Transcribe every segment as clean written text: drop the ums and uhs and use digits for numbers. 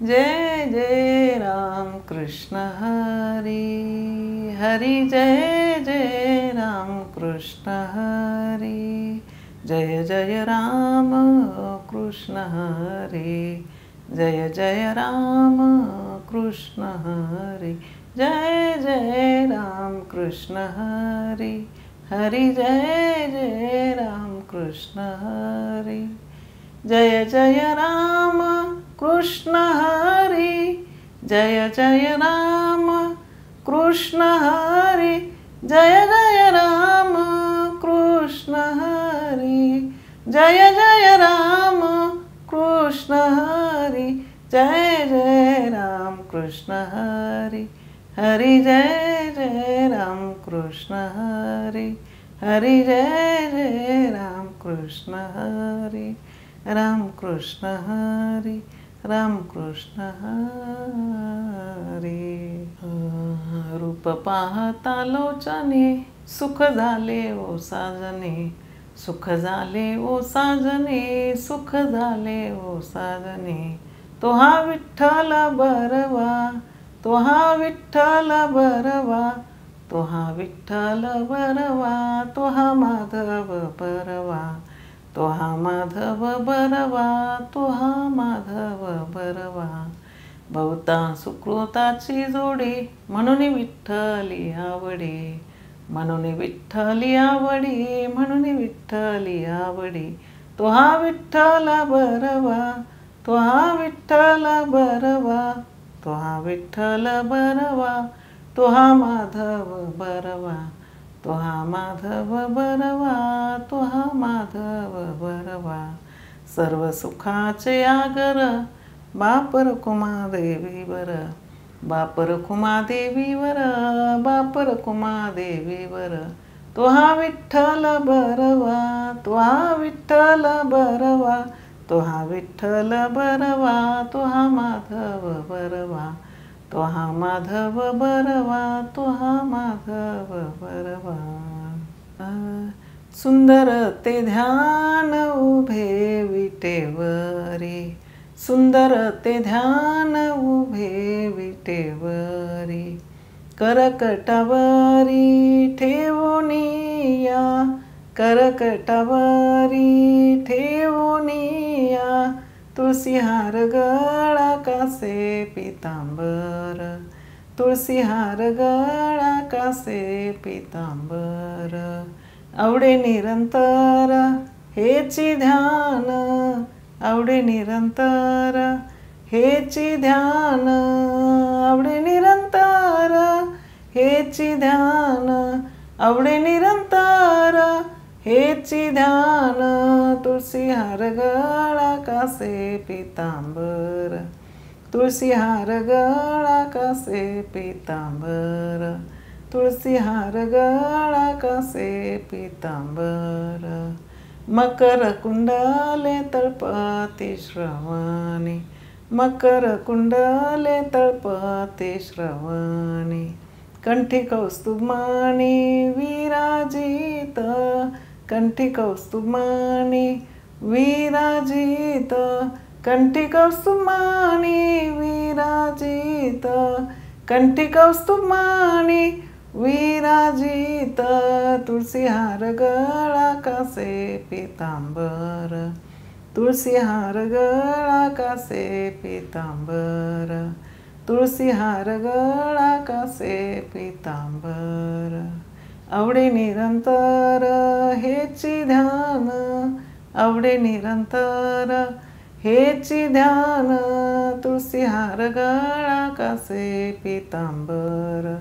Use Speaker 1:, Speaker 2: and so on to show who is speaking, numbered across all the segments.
Speaker 1: जय जय राम कृष्ण हरी हरी, जय जय राम कृष्ण हरी, जय जय राम कृष्ण हरी, जय जय राम कृष्ण हरी, जय जय राम कृष्ण हरी हरी, जय जय राम कृष्ण हरी, जय जय राम कृष्ण हरी, जय जय राम कृष्ण हरी, जय जय राम कृष्ण हरी, जय जय राम कृष्ण हरी, जय जय राम कृष्ण हरी हरी, जय जय राम कृष्ण हरी हरी, जय जय राम कृष्ण हरी, राम कृष्ण हरी राम कृष्ण हरी. रूप पाहता लोचने सुख झाले ओ साजने, सुख झाले ओ साजने, सुख झाले ओ साजने, तो हा विठ्ठल बरवा, तो हा विठ्ठल बरवा, तो हा विठ्ठल बरवा, तो हा माधव बरवा, तो हा माधव बरवा, तो हा माधव बरवा, बहुता सुकृताची जोडी, म्हणून विठ्ठली आवडी, म्हणून विठ्ठली आवडी, म्हणून विठ्ठली आवडी, तो हा विठ्ठल बरवा, तो हा विठ्ठल बरवा, तो हा विठ्ठल बरवा, तो हा माधव बरवा, तो हा माधव बरवा, तो हा माधव बरवा, सर्व सुखाचे आगर बापर कुमादेवीवर, बापर कुमादेवीवर, बापर कुमादेवीवर, तो हा विठ्ठल बरवा, तो हा विठ्ठल बरवा, तो हा विठ्ठल बरवा, तो हा माधव बरवा, तो हा माधव बरवा, तो हा माधव बरवा. सुंदर ते ध्यान उभे विटेवरी, सुंदर ते ध्यान उभे विटेवरी, करकटावरी ठेवूनिया, करकटावरी ठेवूनिया, तुळशीहार गळा कासे पितांबर, तुळशीहार गळा कासे पितांबर, आवडे निरंतर हेची ध्यान, आवडे निरंतर हेची ध्यान, आवडे निरंतर हेची ध्यान, आवडे निरंतर हेची ध्यान, तुळशीहार गळा कासे पितांबर, तुळशीहार गळा कासे पितांबर, तुळशीहार गळा कासे पितांबर, मकर कुंडले तळपती श्रवणी, मकर कुंडले तळपती श्रवणी, कंठी कौस्तुभमणी विराजित, कंठी कौस्तुभमणी विराजित, कंठी कौस्तुभमणी विराजित, कंठी कौस्तुभमणी विराजित, तुळशीहार गळा कासे पितांबर, तुळशीहार गळा कासे पितांबर, तुळशीहार गळा कासे पितांबर, आवडे निरंतर हेची ध्यान, आवडे निरंतर हेची ध्यान, तुळशीहार गळा कासे पितांबर,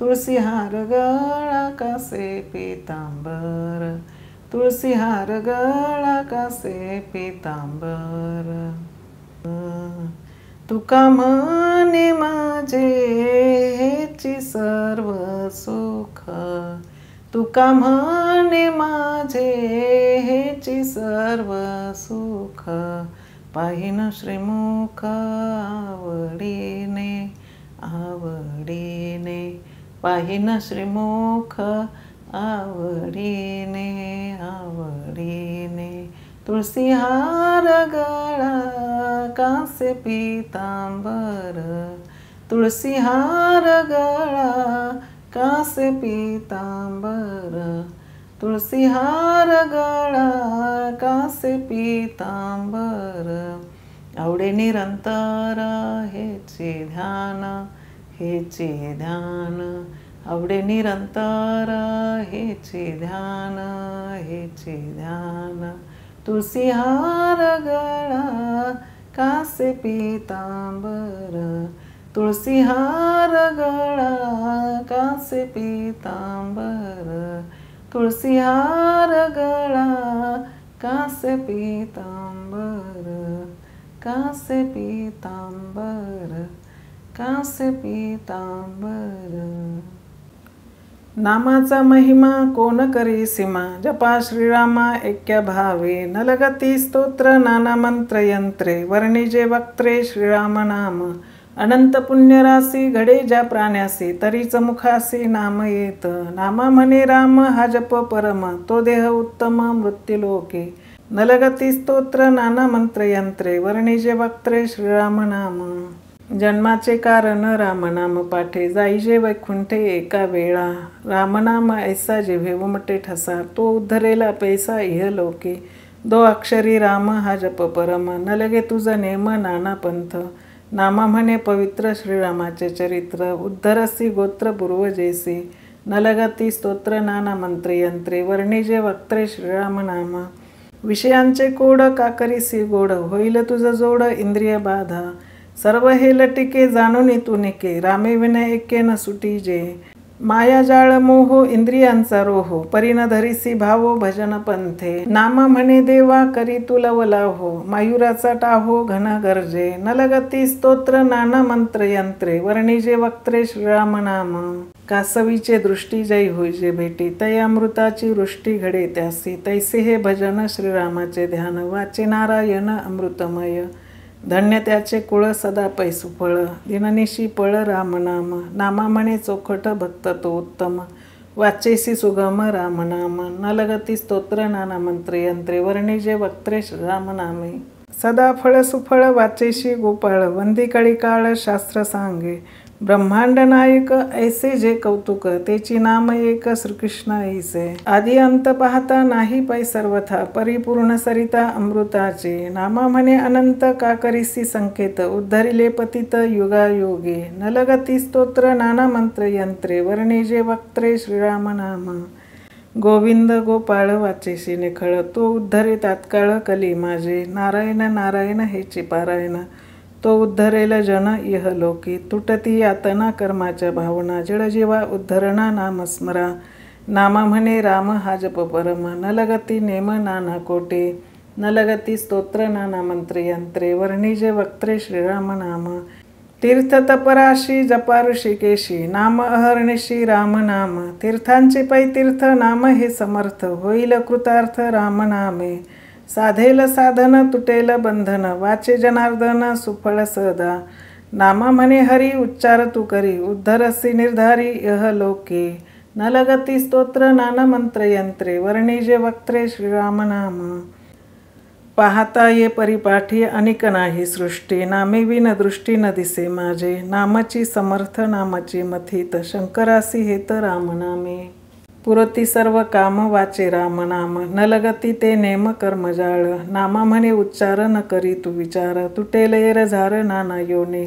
Speaker 1: तुळशीहार गळा कासे पितांबर, तुळशीहार गळा कासे पितांबर. तुका म्हणे माझे हेची सर्व सुख, तुका म्हणे माझे हेची सर्व सुख, पाहिन श्रीमुख आवडीने, आवडीने, पाहिन श्रीमुख आवडीने, आवडीने, तुळसी हार गळा कासे पीतांबर, तुळसी हार गळा कासे पीतांबर, तुळसी हार गळा कासे पीतांबर, आवडे निरंतर हेचे ध्यान, हेचे ध्यान, आवडे निरंतर हेचे ध्यान, हेचे ध्यान, तुळसी हार गळा कासे पीतांबर, तुळसी हार गळा कासे पीतांबर, तुळसी हार गळा कासे पीतांबर, कासे पीतांबर, कासे पीतांबर. नामाचा महिमा कोण करी सीमा, जपा श्रीरामा ऐक्या भावे, नलगती स्तोत्र नाना मंत्र यंत्रे, वर्णिजे वक्त्रे श्रीराम नाम, अनंत पुण्यराशी घडे ज्या प्राण्यासी, तरीच मुखासी नाम येत, नामा म्हणे राम हा जप परम, तो देह उत्तम मृत्युलोके, नलगती स्तोत्र नाना मंत्र यंत्रे, वर्णिजे वक्त्रे श्रीराम नाम, जन्माचे कारण रामनाम पाठे, जाईजे वैकुंठे एका वेळा, रामनाम ऐसा जिव्हे उमटे ठसा, तो उद्धरेला पैसा इह लोके, दो अक्षरी राम हा जप परम, नलगे तुझ नेम नाना पंथ, नामा म्हणे पवित्र श्रीरामाचे चरित्र, उद्धरसी गोत्र पूर्वजेसी, नलगती स्तोत्र नाना मंत्र यंत्रे, वर्णिजे वक्त्रे श्रीराम नाम, विषयांचे कोड काकरीसी गोड, होईल तुझ जोड इंद्रिय बाधा, सर्व हे लटिके जाणून तू निके, रामे विनय एके न सुटीजे, माया जाळ मोहो इंद्रियांचा रोहो, परीन धरिसी भावो भजन पंथे, नामा म्हणे देवा करी तू लवलाहो, मायुराचा टाहो घन गरजे, नलगती स्तोत्र नाना मंत्र यंत्रे, वर्णिजे वक्त्रे श्रीराम नाम, कासवीचे दृष्टी जय होईजे भेटी, तया अमृताची वृष्टी घडे त्यासी, तैसे हे भजन श्रीरामाचे ध्यान, वाचे नारायण अमृतमय, धन्य त्याचे कुळ सदा पैसुफळ, दिननिशी पळ रामनाम, नामा म्हणे चोखट भक्त तो उत्तम, वाचेसी सुगम रामनाम, नलगती स्तोत्र नाना मंत्र यंत्रे, वर्णिजे वक्त्रे श्रीराम नामे, सदा फळ सुफळ वाचेशी गोपाळ, वंदी कळी काळ शास्त्र सांगे, ब्रह्मांड नायक ऐसे जे कौतुक, तेची नाम एक श्रीकृष्ण ऐसे, आदि अंत पाहता नाही पै सर्वथा, परिपूर्ण सरिता अमृताचे, नामा म्हणे अनंत का करीसी संकेत, उद्धरिले पतित युगायोगे, नलगती स्तोत्र नाना मंत्र यंत्रे, वर्णिजे वक्त्रे श्रीराम नाम, गोविंद गोपाळ वाचेशी निखळ, तो उद्धरे तात्काळ कली माझे, नारायण नारायण हेची पारायण, तो उद्धरेल जन इह लोकी, तुटती यातना कर्माच्या भावना, जळजीवा उद्धरणा नाम स्मरा, नामा म्हणे राम हा जप परम, नलगती नेम नाना कोटे, नलगती स्तोत्र नाना मंत्र यंत्रे, वर्णिजे वक्त्रे श्रीराम नाम, तीर्थ तपराशी जपा ऋषिकेशी, नाम अहर्निशी राम नाम, तीर्थांचे पै तीर्थ नाम हे समर्थ, होईल कृतार्थ राम नामे, साधेल साधन तुटेल बंधन, वाचे जनार्दन सुफळ सदा, नामा म्हणे हरी उच्चार तू करी, उद्धरसी निर्धारी यह लोके, नलगती स्तोत्र नाना मंत्र यंत्रे, वर्णिजे वक्त्रे श्रीराम नाम, पाहता ये परिपाठी अनिक नाही सृष्टी, नामे विन दृष्टी न दिसे माझे, नामाची समर्थ नामाची मथित, शंकरासी हेत राम नामे, पुरती सर्व काम वाचे राम नाम, नलगती ते नेम कर्मजाळ, नामा म्हणे उच्चार न करी तू विचार, तुटेल येर झार नाना योने,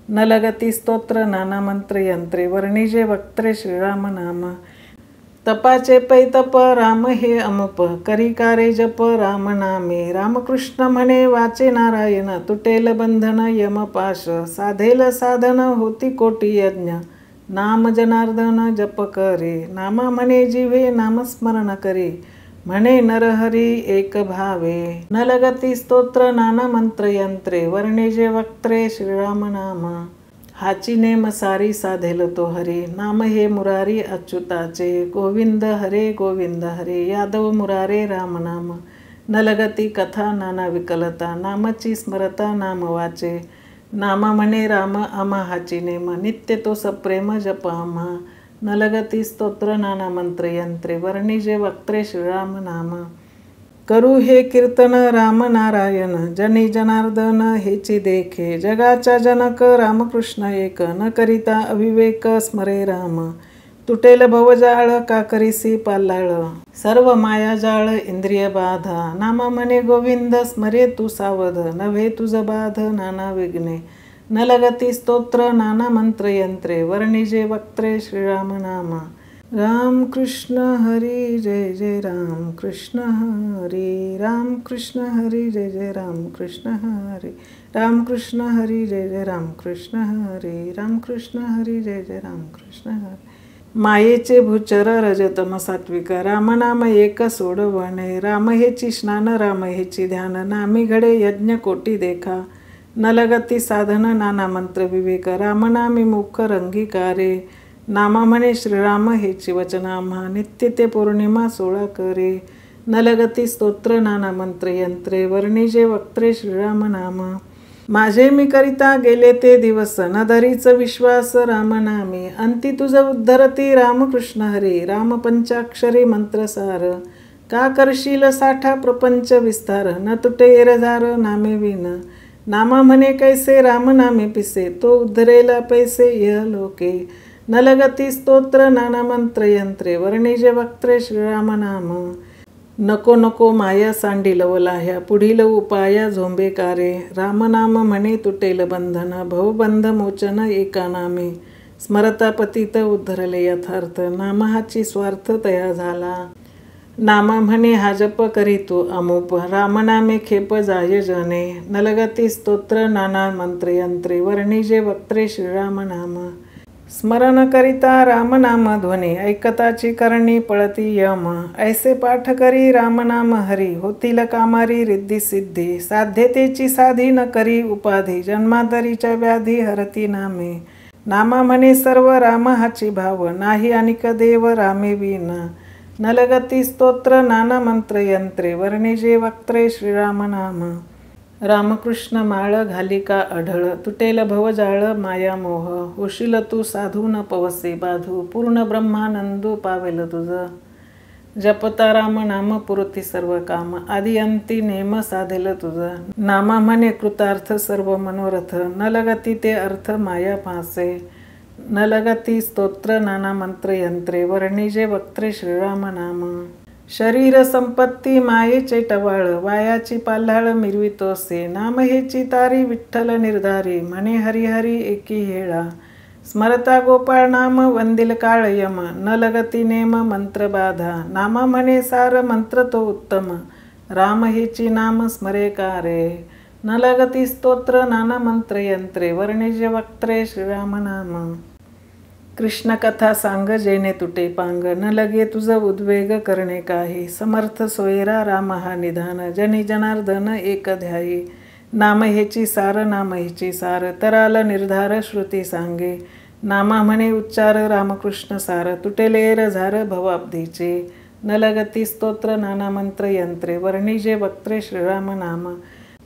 Speaker 1: नलगती स्तोत्र नाना मंत्र यंत्रे, वर्णिजे वक्त्रे श्रीराम नाम, तपाचे पै तप राम हे अमुप, करी कारे जप राम नामे, रामकृष्ण म्हणे वाचे नारायण, तुटेल बंधन यमपाश, साधेल साधन होती कोटी यज्ञ, नाम जनार्दन जप करे, नामा म्हणे जिव्हे नामस्मरण करे, म्हणे नरहरी एक भावे, नलगती स्तोत्र नाना मंत्र यंत्रे, वर्णिजे वक्त्रे श्रीराम नाम, हाची नेम सारी साधेल तो हरी, नाम हे मुरारी अच्युताचे, गोविंद हरे यादव मुरारे राम नाम, नलगती कथा नाना विकलता, नामची स्मरता नाम वाचे, नामा म्हणे राम आम्हा हाची नेम, नित्य तो सप्रेम जप आम्हा, नलगती स्तोत्र नाना मंत्र यंत्रे, वर्णिजे वक्त्रे श्रीराम नाम, करू हे कीर्तन राम नारायण, जनी जनार्दन हेची देखे. जगाच्या जनक रामकृष्ण एक, न करिता अविवेक स्मरे राम. तुटेल भवजाळ का करीसी पालाळ, सर्व माया जाळ इंद्रिय बाधा. नामा म्हणे गोविंद स्मरे तू सावध, नव्हे तुझ बाध नाना विघ्ने. न लगती स्तोत्र नाना मंत्र यंत्रे, वर्णिजे वक्त्रे श्रीराम नाम. राम कृष्ण हरी जय जय राम कृष्ण हरी. राम कृष्ण हरी जय जय राम कृष्ण हरी. राम कृष्ण हरी जय जय राम कृष्ण हरी. राम कृष्ण हरी जय जय राम कृष्ण हरी. मायेचे भूचर रजतम सात्विक, रामनाम एक सोडवणे. राम हेची स्नान राम हेची ध्यान, नामी घडे यज्ञ कोटी देखा. न लगती साधन नाना मंत्र विवेक, रामनामी मुख रंगीकारे. नामा म्हणे श्रीराम हेची वचनाम्हा, नित्य ते पौर्णिमा 16 करे. न लगती स्तोत्र नाना मंत्र यंत्रे, वर्णिजे वक्त्रे श्रीराम नाम. माझे मी करिता गेले ते दिवस, न धरीच विश्वास रामनामी. अंती तुझ उद्धरती रामकृष्ण हरी, राम पंचाक्षरी मंत्रसार. का करशील साठा प्रपंच विस्तार, न तुटे एरझार नामे विन. नामा म्हणे कैसे राम नामे पिसे, तो उद्धरेला पैसे इह लोके. न लगती स्तोत्र नाना मंत्र यंत्रे, वर्णिजे वक्त्रे श्रीराम नाम. नको नको माया सांडी लवलाह्या, पुढील उपाया झोंबेकारे. रामनाम म्हणे तुटेल बंधन, भवबंध मोचन एका नामे. स्मरता पतित उद्धरले यथार्थ, नामाहाची स्वार्थ तया झाला. नामा म्हणे हा जप करी तू अमूप, रामनामे खेप जाय जने. न लगती स्तोत्र नाना मंत्र यंत्रे, वर्णिजे वक्त्रे श्रीराम नाम. स्मरण करिता रामनाम ध्वनी, ऐकताची करणी पळती यम. ऐसे पाठ करी रामनाम हरी, होतील कामारी रिद्धी सिद्धी. साध्यतेची साधी न करी उपाधी, जन्मांतरीच्या व्याधी हरती नामे. नामा म्हणे सर्व राम हाची भाव, नाही अनिक देव रामे विन. न लगती स्तोत्र नाना मंत्र यंत्रे, वर्णिजे वक्त्रे श्रीराम नाम. रामकृष्ण माळ घाली का अढळ, तुटेल भवजाळ माया मोह. होशील तू साधू न पवसे बाधू, पूर्ण ब्रह्मानंदू पावेल तुझ. जपता राम नाम पुरती सर्व काम, आदि अंती नेम साधेल तुझ. नामा म्हणे कृतार्थ सर्व मनोरथ, न लगती ते अर्थ माया फासे. न लगती स्तोत्र नाना मंत्र यंत्रे, वर्णिजे वक्त्रे श्रीराम नाम. शरीर संपत्ती मायेचे टवाळ, वायाची पाल्हाळ मिरवितोसे. नाम हेची तारी विठ्ठल निर्धारी, म्हणे हरिहरी एकी हेळा. स्मरता गोपाळ नाम वंदिल काळ यम, न लगती नेम मंत्र बाधा. नामा म्हणे सार मंत्र तो उत्तम, राम हेची नाम स्मरे कारे. न लगती स्तोत्र नाना मंत्र यंत्रे, वर्णिजे वक्त्रे श्रीराम नाम. कृष्ण कथा सांग जेणे तुटे पांग, न लगे तुझ उद्वेग करणे काही. समर्थ सोयरा राम हा निधान, जनी जनार्दन एक ध्यायी. नाम हेची सार नाम हेची सार, तराल निर्धार श्रुती सांगे. नामा म्हणे उच्चार रामकृष्ण सार, तुटेले एरझार भवाब्धीचे. न लगती स्तोत्र नाना मंत्र यंत्रे, वर्णिजे वक्त्रे श्रीराम नाम.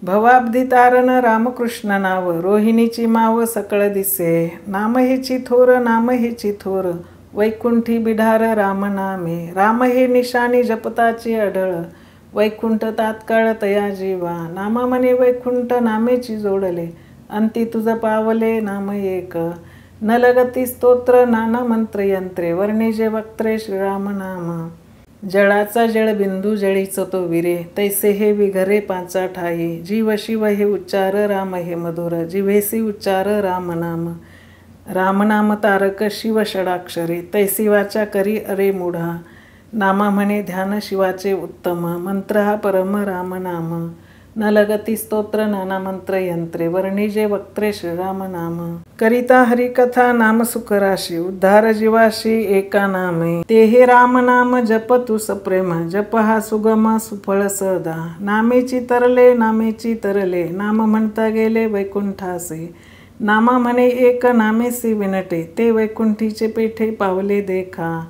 Speaker 1: भवाब्धी तारण रामकृष्ण नाव, रोहिणीची माव सकळ दिसे. नाम हेची थोर नाम हेची थोर, वैकुंठी बिढार राम नामे. राम हे निशाणी जपताची अढळ, वैकुंठ तात्काळ तया जीवा. नामा म्हणे वैकुंठ नामेची जोडले, अंती तुझ पावले नाम एक. न लगती स्तोत्र नाना मंत्र यंत्रे, वर्णिजे वक्त्रे श्रीराम नाम. जळाचा जळबिंदू जळीच तो विरे, तैसे हे विघरे पाचा ठाई. जीव शिव हे उच्चार राम हे मधुर, जिव्हेसी उच्चार राम नाम. रामनाम तारक शिव षडाक्षरे, तैसी वाचा करी अरे मूढा. नामा म्हणे ध्यान शिवाचे उत्तम, मंत्र हा परम राम नाम. न लगती स्तोत्र नाना मंत्र यंत्रे, वर्णिजे वक्त्रे श्रीराम नाम. करिता हरिकथा नाम सुखराशी, उद्धार जीवाशी एका नामे. ते हे राम नाम जप तू सप्रेम, जप हा सुगम सुफळ सदा. नामेची तरले नामेची तरले, नाम म्हणता गेले वैकुंठासे. नामा म्हणे एक नामेसी विनटे, ते वैकुंठीचे पेठे पावले देखा.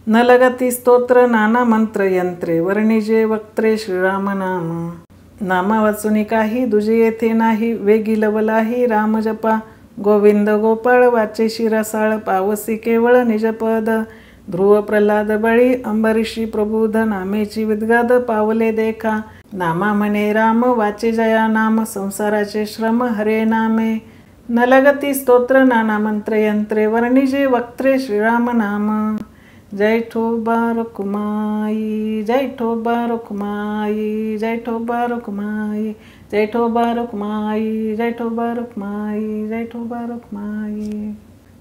Speaker 1: न लगती स्तोत्र नाना मंत्र यंत्रे, वर्णिजे वक्त्रे श्रीराम नाम. नामा वाचुनी काही दुजे येथे नाही, वेगी लवलाही राम जपा. गोविंद गोपाळ वाचेशी रसाळ, पावसी केवळ निजपद. ध्रुव प्रल्हाद बळी अंबरीशी प्रबुध नामेची विद्गाद पावले देखा. नामा म्हणे राम वाचे जया नाम संसाराचे श्रम हरे नामे. न लगती स्तोत्र नाना मंत्र यंत्रे वर्णिजे वक्त्रे श्रीराम नाम. जय ठोबा रुक्माई जय ठोबा रुक्माई जय ठोबा रुक्माई जय ठोबा रुक्माई जय ठोबा रुक्माई जय ठोबा रुक्माई.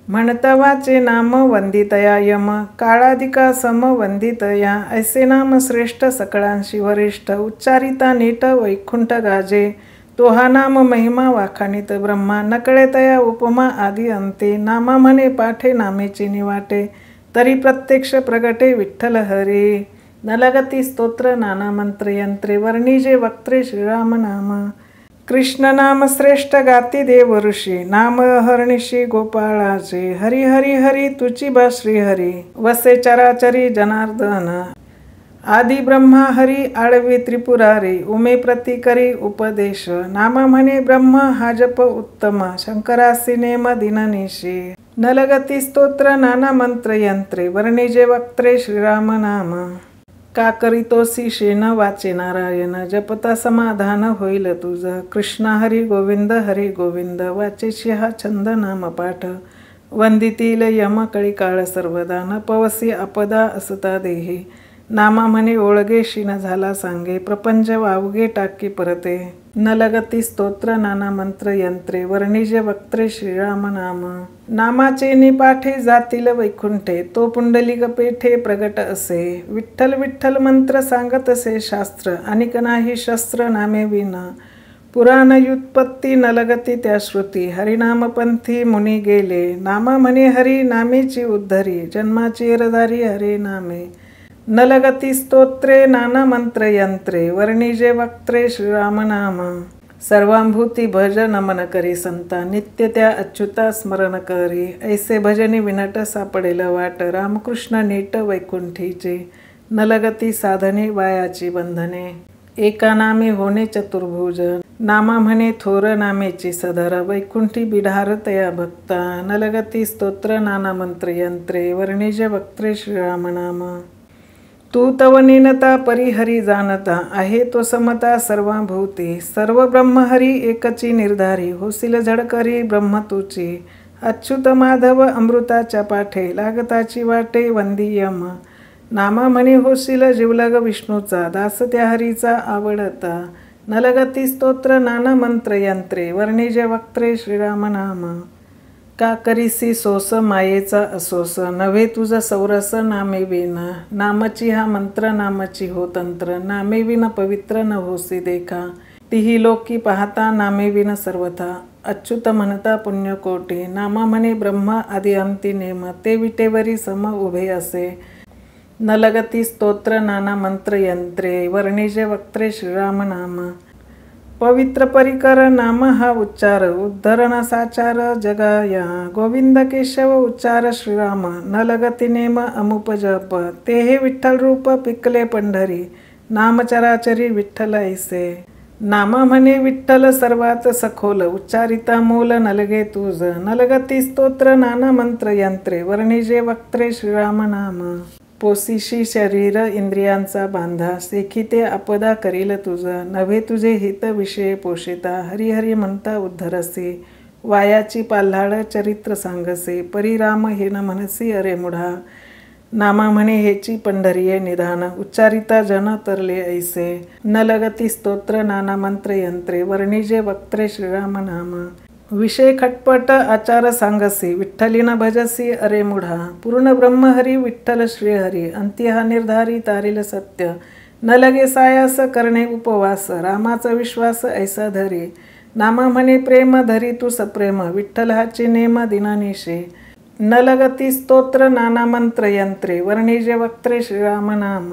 Speaker 1: म्हणता वाचे नाम वंदितया यम काळाधिका सम वंदितया. ऐसे नाम श्रेष्ठ सकळांशी वरिष्ठ उच्चारिता नीट वैकुंठ गाजे. तो हा नाम महिमा वाखाणित ब्रह्मा नकळे तया उपमा आदी अंते. नामा म्हणे पाठे नामेची निवाटे तरी प्रत्यक्ष प्रगटे विठ्ठल हरी. न लगती स्तोत्र नाना मंत्र यंत्रे वर्णिजे वक्त्रे श्रीराम नाम. कृष्ण नाम श्रेष्ठ गाती देव ऋषी नाम हरणिशी गोपाळाचे. हरी हरी हरी तुची बा श्री हरी वसे चराचरी जनार्दन. आदि ब्रह्मा हरी आळवी त्रिपुरारी उमे प्रति करी उपदेश. नामा म्हणे ब्रह्म हा जप उत्तम शंकरासी नेम दिननिशी. न लगती स्तोत्र नाना मंत्र यंत्रे वर्णिजे वक्त्रे श्रीराम नाम. का करीतोसी शेन वाचे नारायण जपता समाधान होईल तुझ. कृष्ण हरी गोविंद वाचेशी हा छंद नाम पाठ. वंदितील यम कळी काळ सर्वदा न पवसी आपदा असता देही. नामा म्हणे ओळगेशी न झाला सांगे प्रपंच वावगे टाकी परते. न लगती स्तोत्र नाना मंत्र यंत्रे वर्णिजे वक्त्रे श्रीराम नाम. नामाचे निपाठे जातील वैकुंठे तो पुंडलिक पेठे प्रगट असे. विठ्ठल विठ्ठल मंत्र सांगत असे शास्त्र अनिक नाही शस्त्र नामे विना. पुराण व्युत्पत्ती न लगती त्या श्रुती हरिनामपंथी मुनी गेले. नामा म्हणे हरी नामेची उद्धरी जन्माची एरधारी हरे नामे. न लगती स्तोत्रे नाना मंत्र यंत्रे वर्णिजे वक्त्रे श्रीराम नाम. सर्वांभूती भज नमन करी संता नित्य त्या अच्युता स्मरण करी. ऐसे भजनी विनट सापडेल वाट रामकृष्ण नीट वैकुंठीचे. न लगती साधने वायाची बंधने एका नामे होणे चतुर्भुज. नामा म्हणे थोर नामेची सदर वैकुंठी बिढार तया भक्ता. न लगती स्तोत्र नाना मंत्र यंत्रे वर्णिजे वक्त्रे श्रीराम नाम. तू तव नीनता परिहरी जाणता आहे तो समता सर्वाभूती. सर्व ब्रह्महरी एकची निर्धारी होसील झडकरी ब्रह्म तुची. अच्युत माधव अमृताच्या पाठे लागताची वाटे वंदियम. नामा म्हणे होशील जिवलग विष्णूचा दास त्या हरीचा आवडता. न लगती स्तोत्र नाना मंत्र यंत्रे वर्णिजे वक्त्रे श्रीराम नाम. का करीसी सोस मायेचा असोस नव्हे तुझ सौरस नामे विन. नामची हा मंत्र नामची हो तंत्र नामे विन पवित्र न होसी देखा. तिही लोकी पाहता नामे विन सर्वथा अच्युत म्हणता पुण्यकोटी. नामा म्हणे ब्रह्म आदि अंती नेम ते विटेवरी सम उभे असे. न लगती स्तोत्र नाना मंत्र यंत्रे वर्णिजे वक्त्रे श्रीराम नाम. पवित्र परिकर नाम हा उच्चार उद्धरण साचार जगाया. गोविंद केशव उच्चार श्रीराम न लगती नेम अमुप जप. ते हे विठ्ठल रूप पिकले पंढरी नाम चराचरी विठ्ठल ऐसे. नामा म्हणे विठ्ठल सर्वात सखोल उच्चारिता मूल नलगे तुझ. न लगती स्तोत्र नाना मंत्र यंत्रे वर्णिजे वक्त्रे श्रीराम नाम. पोसीशी शरीर इंद्रियांचा बांधा सेखिते आपदा करील तुझ. नव्हे तुझे हित विषय पोषिता हरिहरी म्हणता उद्धरसे. वायाची पाल्हाड चरित्र सांगसे परिराम हे न म्हणसी अरे मुढा. नामा म्हणे हेची पंढरीये निधान उच्चारिता जन तरले ऐसे. न लगती स्तोत्र नाना मंत्र यंत्रे वर्णिजे वक्त्रे श्रीराम नाम. विषय खटपट आचार सांगसी विठ्ठलीन भजसी अरे मुढा. पूर्ण ब्रह्महरी विठ्ठल श्रीहरी अंती हा निर्धारी तारील सत्य. न लगे सायास करणे उपवास रामाचा विश्वास ऐसा धरी. नामा म्हणे प्रेम धरी तू सप्रेम विठ्ठल हाची नेम दिनानिशे. न लगती स्तोत्र नाना मंत्र यंत्रे वर्णिजे वक्त्रे श्रीराम नाम.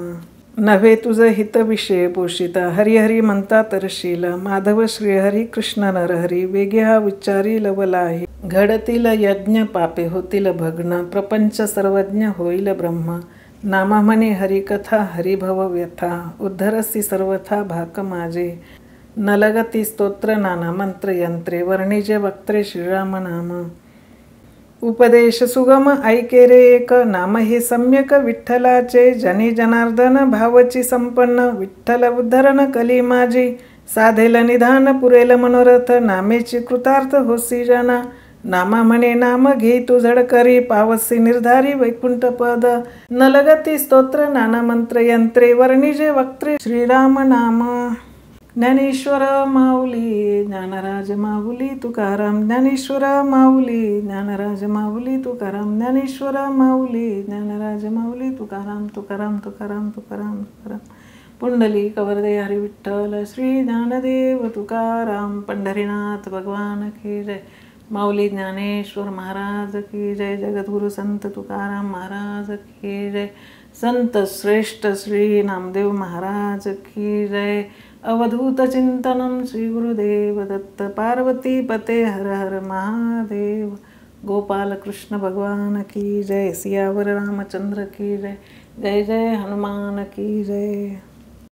Speaker 1: नव्हे तुझ हित विषय पोषिता हरिहरी म्हणता तरशील. माधव श्रीहरी कृष्ण नरहरी वेगे हा उच्चारी लवलाही. घडतील यज्ञ पापे होतील भग्न प्रपंच सर्वज्ञ होईल ब्रह्म. नामा म्हणे हरिकथा हरिभव व्यथा उद्धरसी सर्वथा भाक माझे. न लगती स्तोत्र नाना मंत्र यंत्रे वर्णिजे वक्त्रे श्रीराम नाम. उपदेश सुगम ऐके रे एक, नाम हे सम्यक विठ्ठलाचे, जनी जनार्दन भावची संपन्न, विठ्ठल उद्धरण कली माझी, साधेल निधान पुरेल मनोरथ, नामेची कृतार्थ होसी जना, नामा म्हणे नाम घे तू झडकरी, पावसी निर्धारी वैकुंठ पद, न लगती स्तोत्र नाना मंत्र यंत्रे, वर्णिजे वक्त्रे श्रीराम नाम. ज्ञानेश्वर माऊली ज्ञानराज माऊली तुकाराम, ज्ञानेश्वर माऊली ज्ञानराज माऊली तुकाराम, ज्ञानेश्वर माऊली ज्ञानराज माऊली तुकाराम, तुकाराम तुकाराम तुकाराम तुकाराम. पुंडलिक वरदे हरी विठ्ठल, श्री ज्ञानदेव तुकाराम, पंढरीनाथ भगवान की जय. माऊली ज्ञानेश्वर महाराज की जय. जगद्गुरु संत तुकाराम महाराज की जय. संत श्रेष्ठ श्री नामदेव महाराज की जय. अवधूत चिंतनम श्री गुरुदेव दत्त. पार्वती पते हर हर महादेव. गोपाल कृष्ण भगवान की जय. सियावर रामचंद्र की जय. जय जय हनुमान की जय.